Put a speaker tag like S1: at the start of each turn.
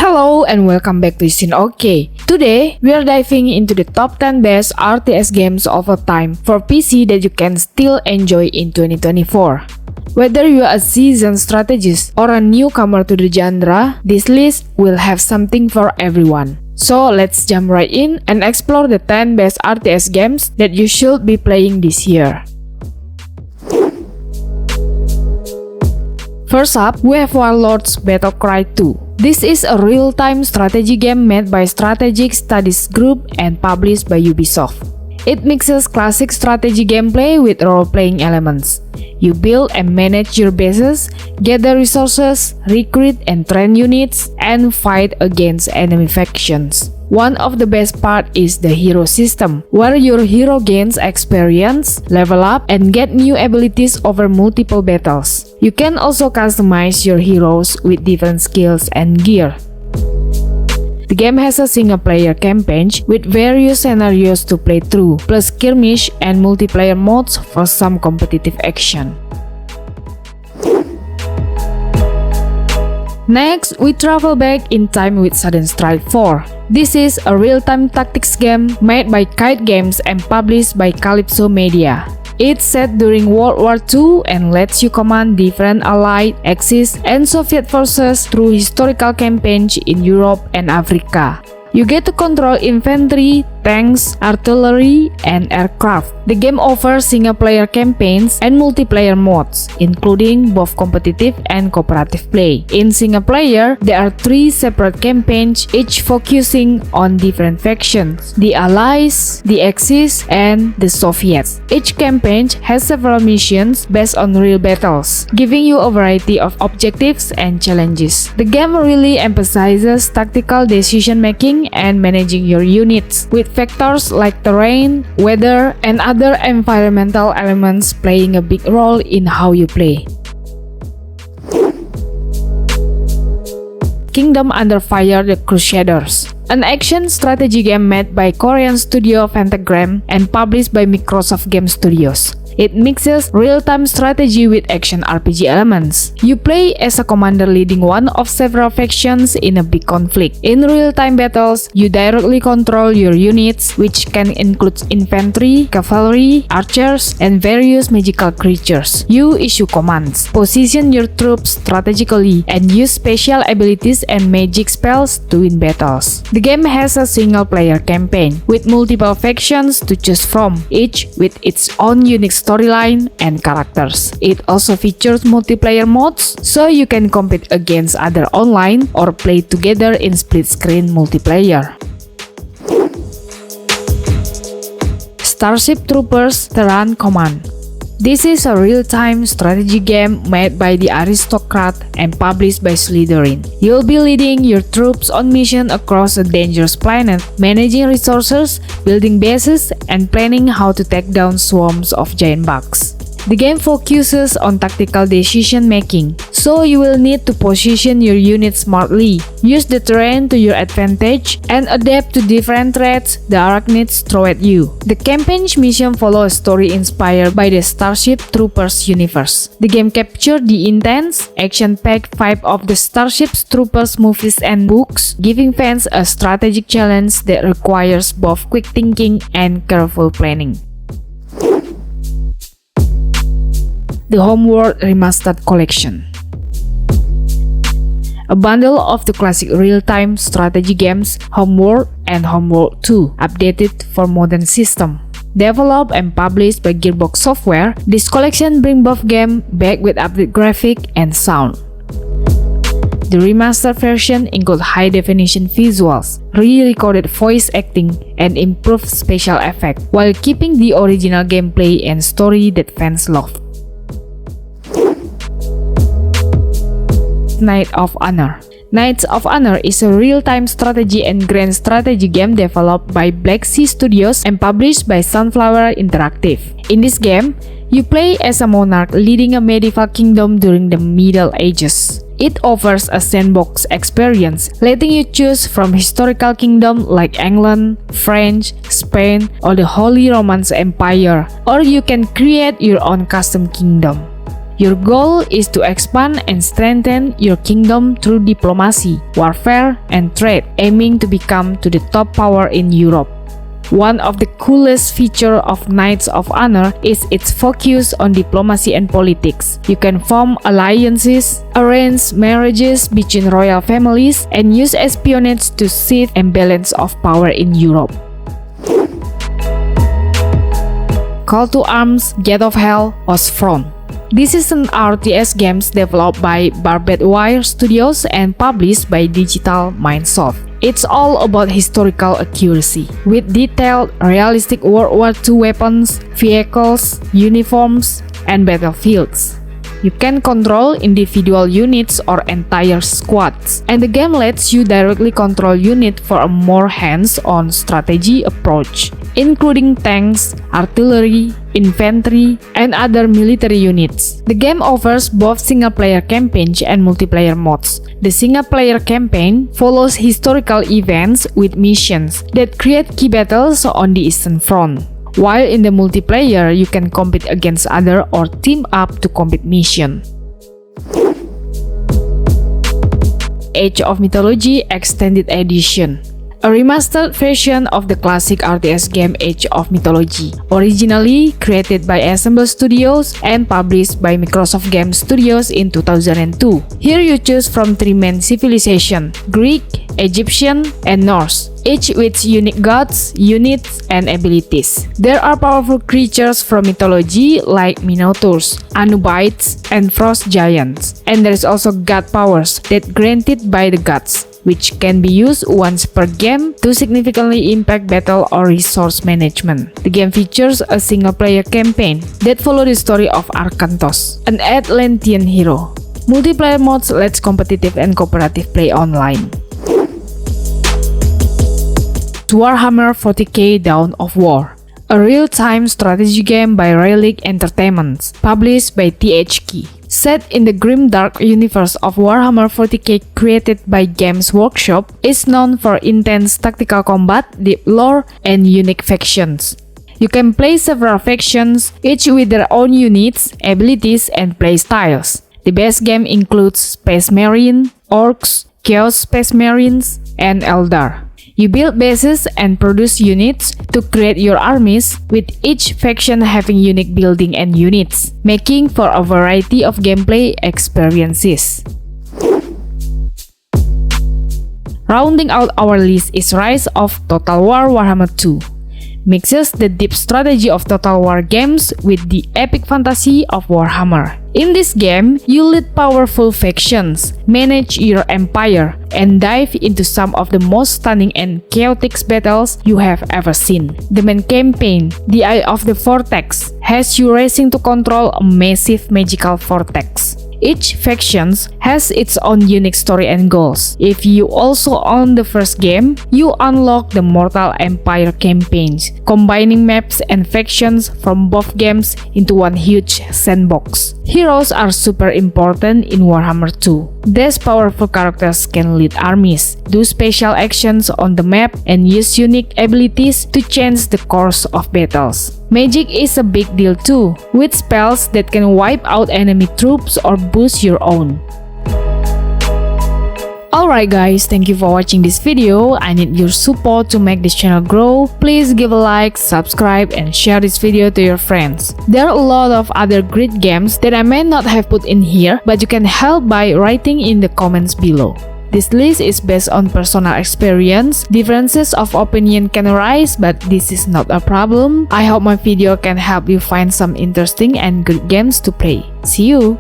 S1: Hello and welcome back to Sin OK. Today, we are diving into the top 10 best RTS games of all time for PC that you can still enjoy in 2024. Whether you are a seasoned strategist or a newcomer to the genre, this list will have something for everyone. So let's jump right in and explore the 10 best RTS games that you should be playing this year. First up, we have Warlords Battlecry 2. This is a real-time strategy game made by Strategic Studies Group and published by Ubisoft. It mixes classic strategy gameplay with role-playing elements. You build and manage your bases, gather resources, recruit and train units, and fight against enemy factions. One of the best parts is the hero system, where your hero gains experience, level up, and get new abilities over multiple battles. You can also customize your heroes with different skills and gear. The game has a single-player campaign with various scenarios to play through, plus skirmish and multiplayer modes for some competitive action. Next, we travel back in time with Sudden Strike 4. This is a real-time tactics game made by Kite Games and published by Calypso Media. It's set during World War II and lets you command different Allied, Axis, and Soviet forces through historical campaigns in Europe and Africa. You get to control infantry, tanks, artillery, and aircraft. The game offers single-player campaigns and multiplayer modes, including both competitive and cooperative play. In single-player, there are 3 separate campaigns, each focusing on different factions: the Allies, the Axis, and the Soviets. Each campaign has several missions based on real battles, giving you a variety of objectives and challenges. The game really emphasizes tactical decision-making and managing your units, with factors like terrain, weather, and other environmental elements playing a big role in how you play. Kingdom Under Fire: The Crusaders, an action strategy game made by Korean studio Pentagram and published by Microsoft Game Studios. It mixes real-time strategy with action RPG elements. You play as a commander leading one of several factions in a big conflict. In real-time battles, you directly control your units, which can include infantry, cavalry, archers, and various magical creatures. You issue commands, position your troops strategically, and use special abilities and magic spells to win battles. The game has a single-player campaign with multiple factions to choose from, each with its own unique storyline and characters. It also features multiplayer modes, so you can compete against others online or play together in split-screen multiplayer. Starship Troopers Terran Command. This is a real-time strategy game made by the Aristocrat and published by Slytherin. You'll be leading your troops on mission across a dangerous planet, managing resources, building bases, and planning how to take down swarms of giant bugs. The game focuses on tactical decision-making, so you will need to position your units smartly, use the terrain to your advantage, and adapt to different threats the arachnids throw at you. The campaign's mission follows a story inspired by the Starship Troopers universe. The game captured the intense, action-packed vibe of the Starship Troopers movies and books, giving fans a strategic challenge that requires both quick thinking and careful planning. The Homeworld Remastered Collection, a bundle of the classic real-time strategy games Homeworld and Homeworld 2, updated for modern system. Developed and published by Gearbox Software, this collection brings both games back with updated graphics and sound. The remastered version includes high-definition visuals, re-recorded voice acting, and improved special effects, while keeping the original gameplay and story that fans love. Knights of Honor. Knights of Honor is a real-time strategy and grand strategy game developed by Black Sea Studios and published by Sunflower Interactive. In this game, you play as a monarch leading a medieval kingdom during the Middle Ages. It offers a sandbox experience, letting you choose from historical kingdoms like England, France, Spain, or the Holy Roman Empire, or you can create your own custom kingdom. Your goal is to expand and strengthen your kingdom through diplomacy, warfare, and trade, aiming to become to the top power in Europe. One of the coolest features of Knights of Honor is its focus on diplomacy and politics. You can form alliances, arrange marriages between royal families, and use espionage to shift and balance of power in Europe. Call to Arms: Gate of Hell Ostfront. This is an RTS game developed by Barbed Wire Studios and published by Digital Mindsoft. It's all about historical accuracy, with detailed, realistic World War II weapons, vehicles, uniforms, and battlefields. You can control individual units or entire squads, and the game lets you directly control units for a more hands-on strategy approach, including tanks, artillery, infantry, and other military units. The game offers both single-player campaigns and multiplayer modes. The single-player campaign follows historical events with missions that create key battles on the Eastern Front, while in the multiplayer you can compete against others or team up to complete mission. Age of Mythology Extended Edition, a remastered version of the classic RTS game Age of Mythology, originally created by Ensemble Studios and published by Microsoft Game Studios in 2002. Here you choose from three main civilizations: Greek, Egyptian, and Norse, each with unique gods, units, and abilities. There are powerful creatures from mythology like Minotaurs, Anubites, and Frost Giants, and there is also god powers that granted by the gods, which can be used once per game to significantly impact battle or resource management. The game features a single-player campaign that follows the story of Arkantos, an Atlantean hero. Multiplayer modes lets competitive and cooperative play online. Warhammer 40K Dawn of War, a real-time strategy game by Relic Entertainment, published by THQ. Set in the grimdark universe of Warhammer 40K created by Games Workshop, is known for intense tactical combat, deep lore, and unique factions. You can play several factions, each with their own units, abilities, and playstyles. The base game includes Space Marine, Orcs, Chaos Space Marines, and Eldar. You build bases and produce units to create your armies, with each faction having unique building and units, making for a variety of gameplay experiences. Rounding out our list is Rise of Total War Warhammer 2. Mixes the deep strategy of Total War games with the epic fantasy of Warhammer. In this game, you lead powerful factions, manage your empire, and dive into some of the most stunning and chaotic battles you have ever seen. The main campaign, The Eye of the Vortex, has you racing to control a massive magical vortex. Each faction has its own unique story and goals. If you also own the first game, you unlock the Mortal Empire campaigns, combining maps and factions from both games into one huge sandbox. Heroes are super important in Warhammer 2. These powerful characters can lead armies, do special actions on the map, and use unique abilities to change the course of battles. Magic is a big deal too, with spells that can wipe out enemy troops or boost your own. Alright guys, thank you for watching this video. I need your support to make this channel grow. Please give a like, subscribe, and share this video to your friends. There are a lot of other great games that I may not have put in here, but you can help by writing in the comments below. This list is based on personal experience. Differences of opinion can arise, but this is not a problem. I hope my video can help you find some interesting and good games to play. See you!